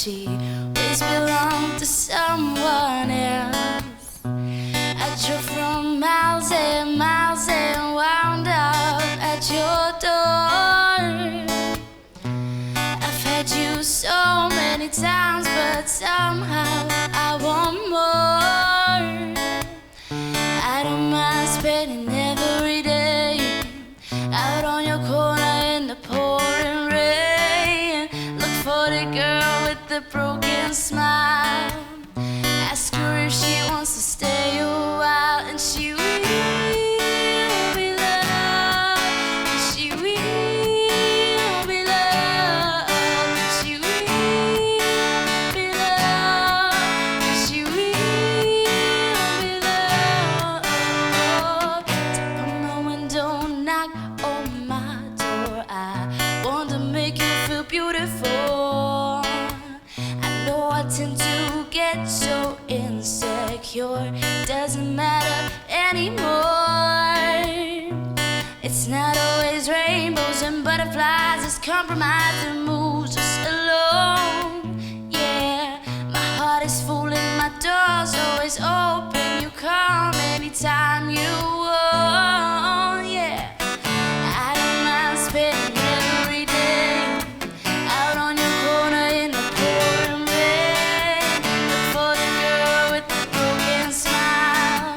she always belonged to someone else. I drove from miles and miles and wound up at your door. I've had you so many times, but somehow I want more. I don't mind spending every day out on your corner in the pouring rain. Look for the girl with the broken smile. Ask her if she wants to stay a while, and she will be loved. And she will be loved. And she will be loved. And she will be loved. Tap on my window, knock on my door. I want to make you feel beautiful. I know I tend to get so insecure. Doesn't matter anymore. It's not always rainbows and butterflies. It's compromise and moves us alone. Yeah, my heart is full and my door's always open. You come anytime you want. Yeah, I don't mind spending every day out on your corner in the pouring rain. Look for the girl with the broken smile.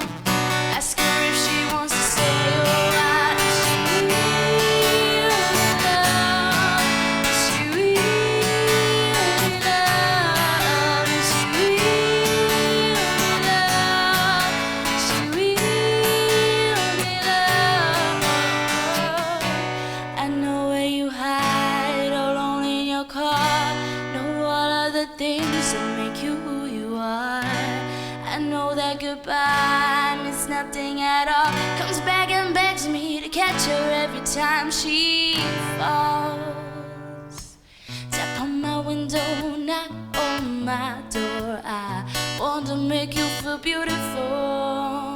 Ask her if she wants to stay a while. And she will be loved. And she will be loved. And she will be loved. She will be loved. I know where you hide, alone in your car. Know what are the things that make you who you are. I know that goodbye means nothing at all. Comes back and begs me to catch her every time she falls. Tap on my window, knock on my door. I want to make you feel beautiful.